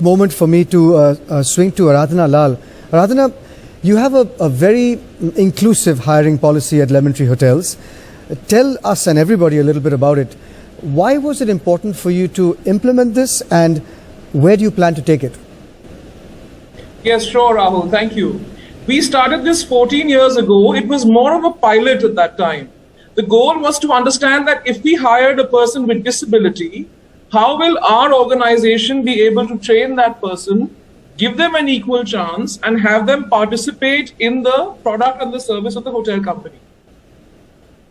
moment for me to swing to Aradhana Lal. Aradhana, you have a very inclusive hiring policy at Lemon Tree Hotels. Tell us and everybody a little bit about it. Why was it important for you to implement this, and where do you plan to take it? Yes, sure, Rahul. Thank you. We started this 14 years ago. It was more of a pilot at that time. The goal was to understand that if we hired a person with disability, how will our organization be able to train that person, give them an equal chance, and have them participate in the product and the service of the hotel company?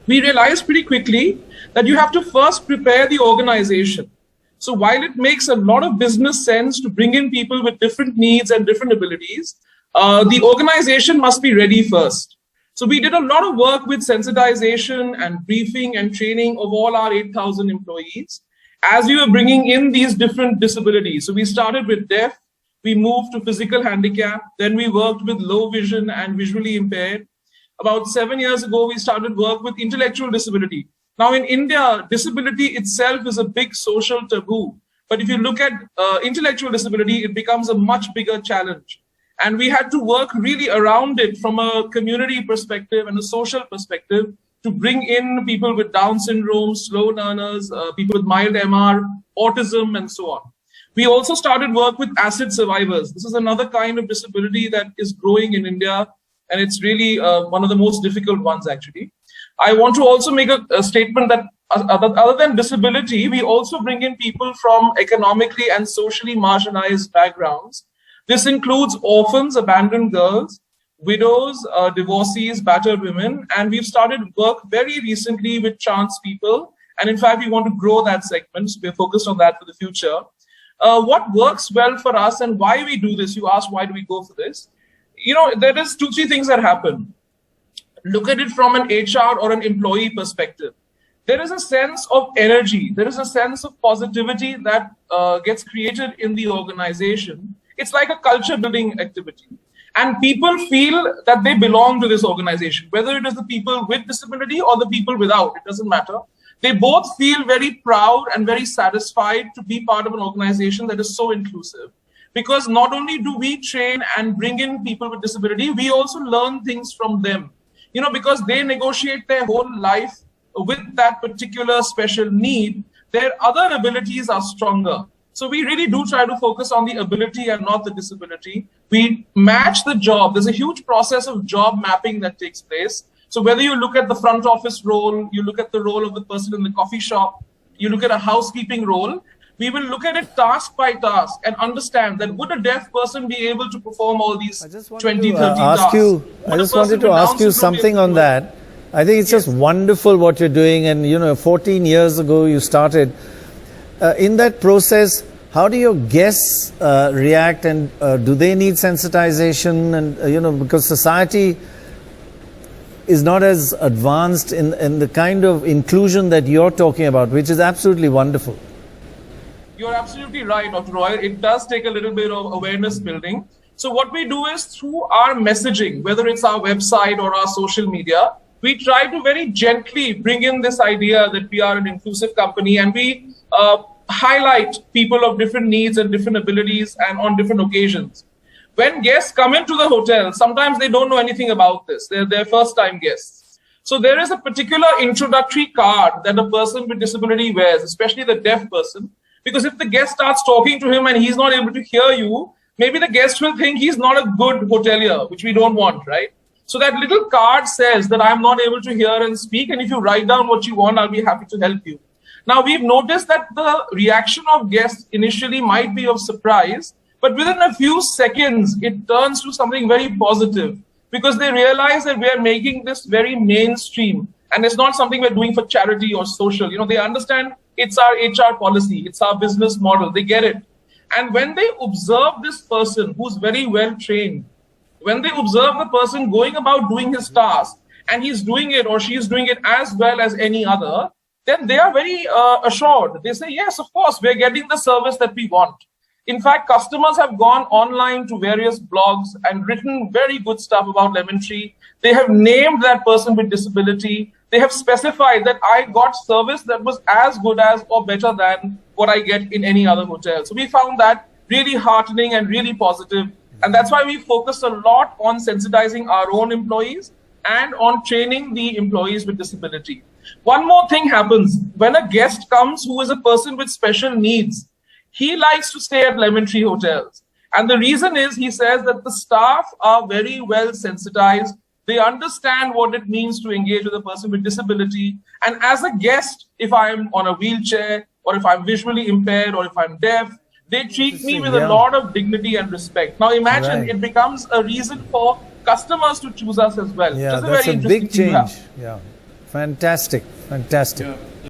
We realized pretty quickly that you have to first prepare the organization. So while it makes a lot of business sense to bring in people with different needs and different abilities, the organization must be ready first. So we did a lot of work with sensitization and briefing and training of all our 8,000 employees as we were bringing in these different disabilities. So we started with deaf, we moved to physical handicap, then we worked with low vision and visually impaired. About 7 years ago, we started work with intellectual disability. Now in India, disability itself is a big social taboo. But if you look at intellectual disability, it becomes a much bigger challenge. And we had to work really around it from a community perspective and a social perspective to bring in people with Down syndrome, slow learners, people with mild MR, autism, and so on. We also started work with acid survivors. This is another kind of disability that is growing in India, and it's really one of the most difficult ones, actually. I want to also make a statement that other than disability, we also bring in people from economically and socially marginalized backgrounds. This includes orphans, abandoned girls, widows, divorcees, battered women, and we've started work very recently with trans people. And in fact, we want to grow that segment. So we're focused on that for the future. What works well for us and why we do this? You asked, why do we go for this? There is 2-3 things that happen. Look at it from an HR or an employee perspective. There is a sense of energy. There is a sense of positivity that gets created in the organization. It's like a culture building activity. And people feel that they belong to this organization, whether it is the people with disability or the people without, it doesn't matter. They both feel very proud and very satisfied to be part of an organization that is so inclusive. Because not only do we train and bring in people with disability, we also learn things from them. Because they negotiate their whole life with that particular special need, their other abilities are stronger. So we really do try to focus on the ability and not the disability. We match the job. There's a huge process of job mapping that takes place. So whether you look at the front office role, you look at the role of the person in the coffee shop, you look at a housekeeping role, we will look at it task by task and understand that would a deaf person be able to perform all these 20, 30 tasks? I just wanted to ask you something on that. I think it's just wonderful what you're doing. And, 14 years ago you started. In that process, how do your guests react, and do they need sensitization? And, because society is not as advanced in the kind of inclusion that you're talking about, which is absolutely wonderful. You're absolutely right, Dr. Roy. It does take a little bit of awareness building. So what we do is through our messaging, whether it's our website or our social media, we try to very gently bring in this idea that we are an inclusive company, and we highlight people of different needs and different abilities and on different occasions. When guests come into the hotel, sometimes they don't know anything about this. They're their first time guests. So there is a particular introductory card that a person with disability wears, especially the deaf person. Because if the guest starts talking to him and he's not able to hear you, maybe the guest will think he's not a good hotelier, which we don't want, right? So that little card says that I'm not able to hear and speak, and if you write down what you want, I'll be happy to help you. Now, we've noticed that the reaction of guests initially might be of surprise, but within a few seconds, it turns to something very positive because they realize that we are making this very mainstream, and it's not something we're doing for charity or social. They understand it's our HR policy, it's our business model, they get it. And when they observe this person who's very well trained, when they observe the person going about doing his task, and he's doing it or she's doing it as well as any other, then they are very assured. They say, yes, of course, we're getting the service that we want. In fact, customers have gone online to various blogs and written very good stuff about Lemon Tree. They have named that person with disability. They have specified that I got service that was as good as or better than what I get in any other hotel. So we found that really heartening and really positive. And that's why we focus a lot on sensitizing our own employees and on training the employees with disability. One more thing happens. When a guest comes who is a person with special needs, he likes to stay at Lemon Tree hotels. And the reason is, he says that the staff are very well sensitized. They understand what it means to engage with a person with disability. And as a guest, if I'm on a wheelchair, or if I'm visually impaired, or if I'm deaf, they treat me with a lot of dignity and respect. Now imagine it becomes a reason for customers to choose us as well. Yeah, that's a big change. Yeah, fantastic, fantastic. Yeah.